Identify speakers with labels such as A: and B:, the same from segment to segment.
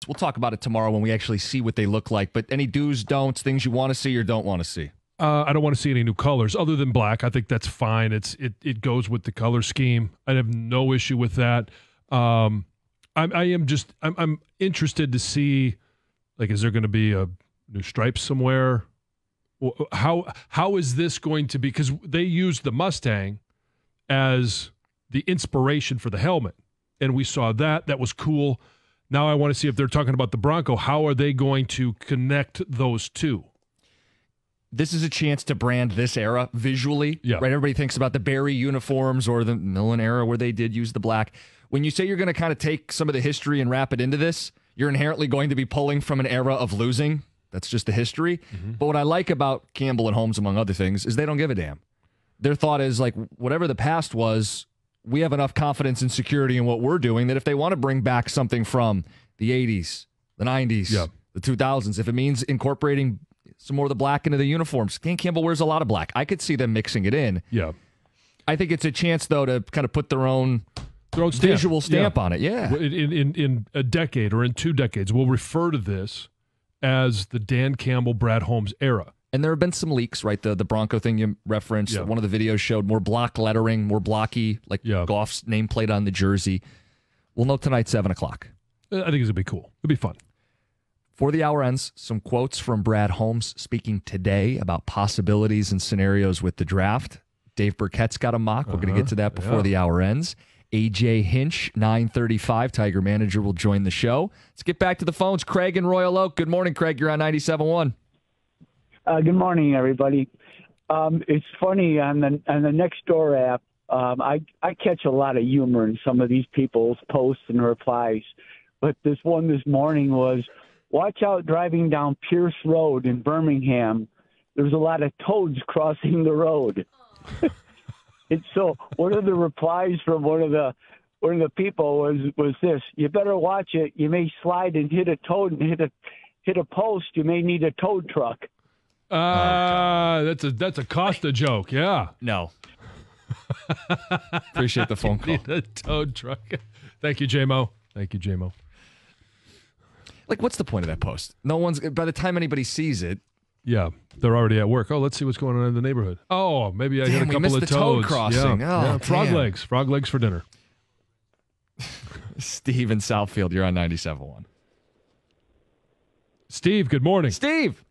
A: We'll talk about it tomorrow when we actually see what they look like. But any do's, don'ts, things you want to see or don't want to see?
B: I don't want to see any new colors other than black. I think that's fine. It goes with the color scheme. I have no issue with that. I'm interested to see, like, is there going to be a new stripe somewhere? How is this going to be? Because they used the Mustang as the inspiration for the helmet, and we saw that. That was cool. Now I want to see if they're talking about the Bronco. How are they going to connect those two?
A: This is a chance to brand this era visually.
B: Yeah.
A: Right? Everybody thinks about the Barry uniforms or the Millen era where they did use the black. When you say you're going to kind of take some of the history and wrap it into this, you're inherently going to be pulling from an era of losing. That's just the history. Mm-hmm. But what I like about Campbell and Holmes, among other things, is they don't give a damn. Their thought is, like, whatever the past was, we have enough confidence and security in what we're doing that if they want to bring back something from the 80s, the 90s, the 2000s, if it means incorporating some more of the black into the uniforms. Dan Campbell wears a lot of black. I could see them mixing it in.
B: Yeah.
A: I think it's a chance, though, to kind of put their own visual stamp on it. Yeah.
B: In a decade or in 2 decades, we'll refer to this as the Dan Campbell, Brad Holmes era.
A: And there have been some leaks, right? The Bronco thing you referenced. Yeah. One of the videos showed more block lettering, more blocky, like Goff's nameplate on the jersey. We'll know tonight, 7 o'clock.
B: I think it's going to be cool. It'll be fun.
A: Before the hour ends, some quotes from Brad Holmes speaking today about possibilities and scenarios with the draft. Dave Burkett's got a mock. We're going to get to that before the hour ends. A.J. Hinch, 9:35, Tiger manager, will join the show. Let's get back to the phones. Craig in Royal Oak. Good morning, Craig. You're on 97.1.
C: Good morning, everybody. It's funny, on the Nextdoor app, I catch a lot of humor in some of these people's posts and replies. But this one this morning was, watch out driving down Pierce Road in Birmingham. There's a lot of toads crossing the road. And so one of the replies from one of the people was this: you better watch it. You may slide and hit a toad and hit a post. You may need a toad truck.
B: That's a Costa joke. Yeah.
A: No. Appreciate the phone call.
B: Need a toad truck. Thank you, J-Mo. Thank you, J-Mo.
A: Like, what's the point of that post? No one's, by the time anybody sees it.
B: Yeah, they're already at work. Oh, let's see what's going on in the neighborhood. Oh, maybe I hit a couple of toads.
A: Toad crossing.
B: Yeah. Frog legs for dinner.
A: Steve in Southfield, you're on 97.1.
B: Steve, good morning.
A: Steve.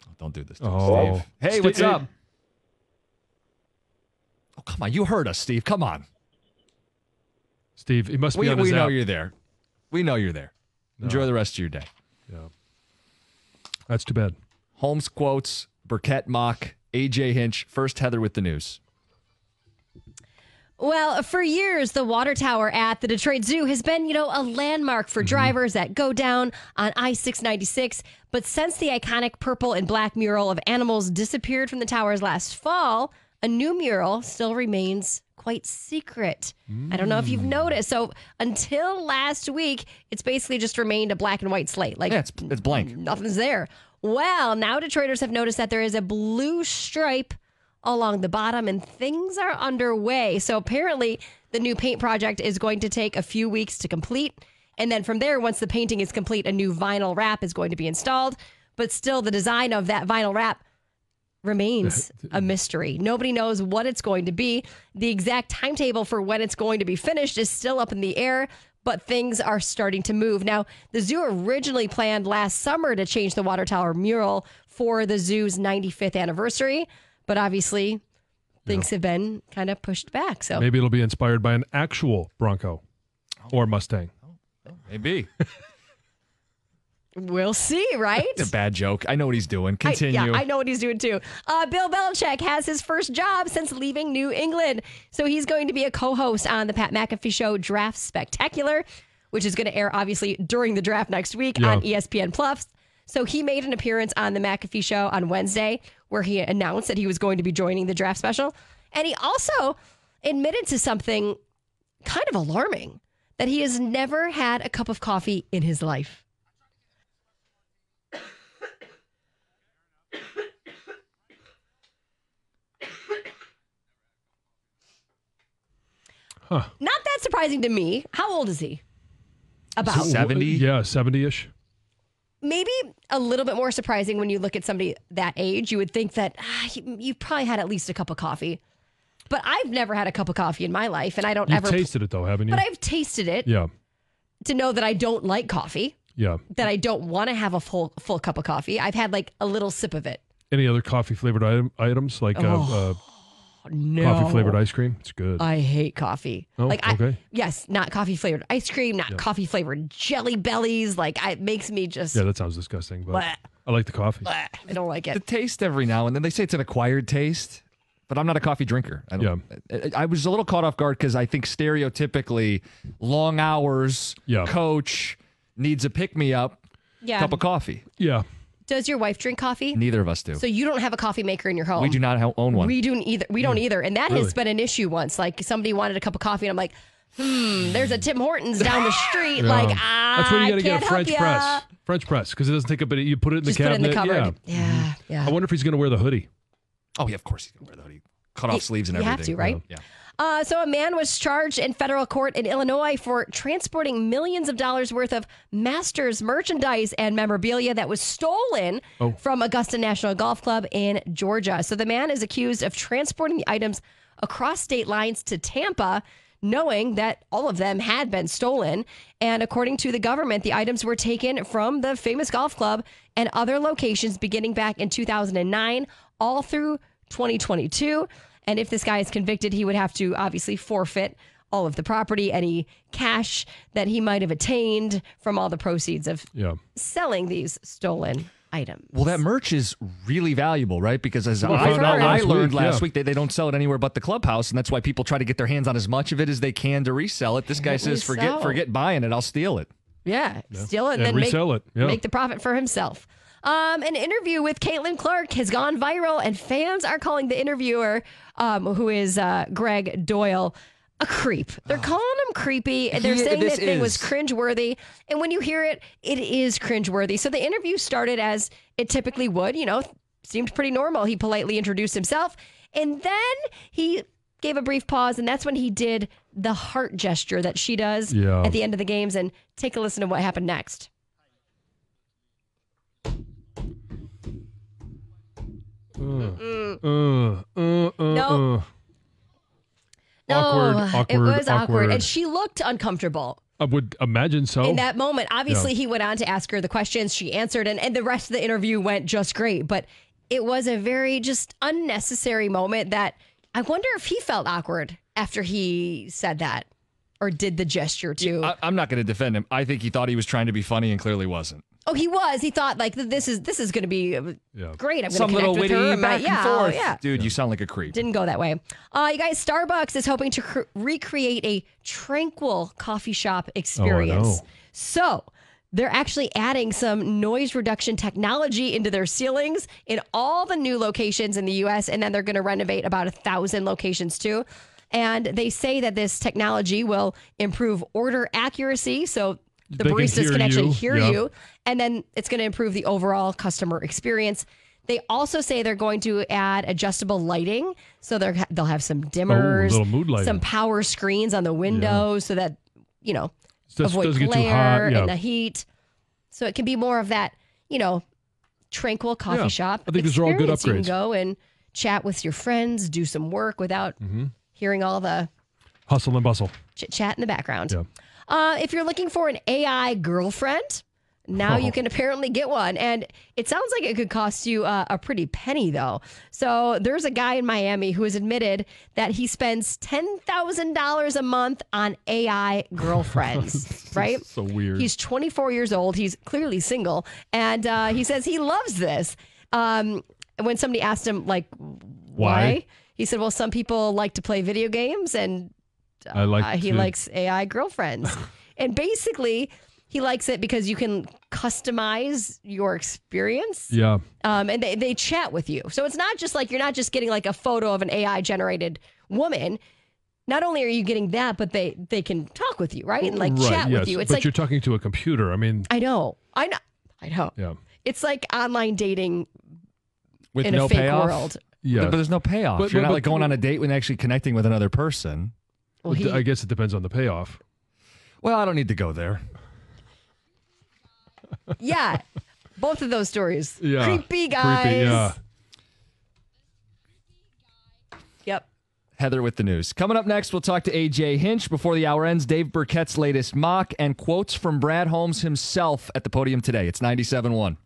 A: Oh, don't do this to Steve. Hey, what's up? Oh, come on. You heard us, Steve. Come on.
B: Steve, he must be on his
A: We know
B: app.
A: you're there. We know you're there. Enjoy the rest of your day.
B: Yeah. That's too bad.
A: Holmes quotes, Burkett mock, A.J. Hinch. First, Heather with the news.
D: Well, for years, the water tower at the Detroit Zoo has been, a landmark for drivers that go down on I-696. But since the iconic purple and black mural of animals disappeared from the towers last fall, a new mural still remains quite secret. I don't know if you've noticed. So until last week, it's basically just remained a black and white slate. Like,
A: it's blank.
D: Nothing's there. Well, now Detroiters have noticed that there is a blue stripe along the bottom, and things are underway. So apparently, the new paint project is going to take a few weeks to complete. And then from there, once the painting is complete, a new vinyl wrap is going to be installed. But still, the design of that vinyl wrap remains a mystery. Nobody knows what it's going to be. The exact timetable for when it's going to be finished is still up in the air, but things are starting to move. Now, the zoo originally planned last summer to change the water tower mural for the zoo's 95th anniversary, but obviously things have been kind of pushed back. So
B: maybe it'll be inspired by an actual Bronco or Mustang.
A: Maybe.
D: We'll see, right?
A: It's a bad joke. I know what he's doing. Continue.
D: I know what he's doing too. Bill Belichick has his first job since leaving New England. So he's going to be a co-host on the Pat McAfee Show Draft Spectacular, which is going to air obviously during the draft next week on ESPN Plus. So he made an appearance on the McAfee Show on Wednesday where he announced that he was going to be joining the draft special. And he also admitted to something kind of alarming, that he has never had a cup of coffee in his life. Not that surprising to me. How old is he? About
A: 70?
B: Yeah, 70-ish.
D: maybe a little bit more surprising when you look at somebody that age. You would think that you probably had at least a cup of coffee. But I've never had a cup of coffee in my life, and I don't
B: You've
D: ever
B: tasted it, though, haven't you?
D: But I've tasted it
B: Yeah.
D: to know that I don't like coffee,
B: Yeah.
D: that I don't want to have a full cup of coffee. I've had like a little sip of it.
B: Any other coffee-flavored items, like
D: No.
B: coffee-flavored ice cream? It's good.
D: I hate coffee.
B: Oh, okay.
D: Yes, not coffee flavored ice cream, not coffee flavored jelly bellies. Like it makes me just
B: Yeah, that sounds disgusting, but
D: bleh,
B: I like the coffee.
D: bleh. I don't like
A: The
D: it.
A: taste every now and then. They say it's an acquired taste, but I'm not a coffee drinker. I was a little caught off guard because I think stereotypically long hours,
B: Yeah.
A: coach, needs a pick-me-up,
D: Yeah.
A: cup of coffee.
B: Yeah.
D: Does your wife drink coffee?
A: Neither of us do.
D: So you don't have a coffee maker in your home?
A: We do not own one.
D: We don't either. We don't either. And that
B: Really?
D: has been an issue once. Like somebody wanted a cup of coffee, and I'm like, there's a Tim Hortons down the street.
B: Yeah.
D: Like,
B: That's when you got to get a French
D: ya.
B: press. French press, because it doesn't take a bit. You put it in
D: Just
B: the
D: put it in
B: cabinet.
D: the cupboard. Yeah. Yeah.
B: I wonder if he's going to wear the hoodie.
A: Oh, yeah, of course he's going to wear the hoodie. Cut off sleeves and
D: You
A: everything.
D: have to, right?
A: Yeah.
D: So a man was charged in federal court in Illinois for transporting millions of dollars worth of Masters merchandise and memorabilia that was stolen from Augusta National Golf Club in Georgia. So the man is accused of transporting the items across state lines to Tampa, knowing that all of them had been stolen. And according to the government, the items were taken from the famous golf club and other locations beginning back in 2009, all through 2022. And if this guy is convicted, he would have to obviously forfeit all of the property, any cash that he might have attained from all the proceeds of selling these stolen items.
A: Well, that merch is really valuable, right? Because as
B: Well,
A: I learned
B: week,
A: last week, they don't sell it anywhere but the clubhouse, and that's why people try to get their hands on as much of it as they can to resell it. This guy says, forget buying it, I'll steal it.
D: Yeah, steal it and
B: And
D: then
B: resell it. Yeah.
D: make the profit for himself. An interview with Caitlin Clark has gone viral, and fans are calling the interviewer, who is Greg Doyle, a creep. They're calling him creepy, and they're saying that it was cringeworthy. And when you hear it, it is cringeworthy. So the interview started as it typically would, seemed pretty normal. He politely introduced himself, and then he gave a brief pause, and that's when he did the heart gesture that she does at the end of the games. And take a listen to what happened next.
B: No.
D: No, it was awkward. And she looked uncomfortable.
B: I would imagine so.
D: In that moment, obviously, he went on to ask her the questions. She answered, and the rest of the interview went just great. But it was a very just unnecessary moment that I wonder if he felt awkward after he said that or did the gesture too.
A: I'm not going to defend him. I think he thought he was trying to be funny and clearly wasn't.
D: Oh, he was. He thought like this is going to be great. I'm going to
A: Some
D: connect
A: little
D: with
A: witty
D: her.
A: back and forth.
D: Yeah.
A: Dude, you sound like a creep.
D: Didn't go that way. You guys, Starbucks is hoping to recreate a tranquil coffee shop experience.
B: Oh, I know.
D: So they're actually adding some noise reduction technology into their ceilings in all the new locations in the U.S., and then they're going to renovate about 1,000 locations too. And they say that this technology will improve order accuracy, so the baristas can actually hear you, and then it's going to improve the overall customer experience. They also say they're going to add adjustable lighting, so they'll have some dimmers,
B: little mood lighting.
D: some power screens on the windows, so that avoid
B: doesn't get too
D: glare
B: hot,
D: and the heat. So it can be more of that, tranquil coffee shop.
B: I think those are all good
D: experience. You can
B: upgrades.
D: go and chat with your friends, do some work without hearing all the
B: Hustle and bustle.
D: chit chat in the background.
B: Yeah.
D: If you're looking for an AI girlfriend, now you can apparently get one. And it sounds like it could cost you a pretty penny, though. So there's a guy in Miami who has admitted that he spends $10,000 a month on AI girlfriends, right?
B: So weird.
D: He's 24 years old. He's clearly single. And he says he loves this. When somebody asked him, like, why? He said, well, some people like to play video games, and he likes AI girlfriends. And basically, he likes it because you can customize your experience.
B: Yeah.
D: And they chat with you. So it's not just like you're not just getting like a photo of an AI generated woman. Not only are you getting that, but they can talk with you, right? And like chat with you. It's
B: but
D: like
B: you're talking to a computer. I mean,
D: I know.
B: yeah.
D: It's like online dating
A: With
D: in
A: no
D: a fake
A: payoff?
D: world.
B: Yeah.
A: But there's no payoff. You're not like going on a date when actually connecting with another person.
D: Well,
B: I guess it depends on the payoff.
A: Well, I don't need to go there.
D: Yeah. Both of those stories.
B: Yeah.
D: Creepy guys.
B: Creepy, yeah.
D: Yep.
A: Heather with the news. Coming up next, we'll talk to AJ Hinch. Before the hour ends, Dave Burkett's latest mock and quotes from Brad Holmes himself at the podium today. It's 97.1.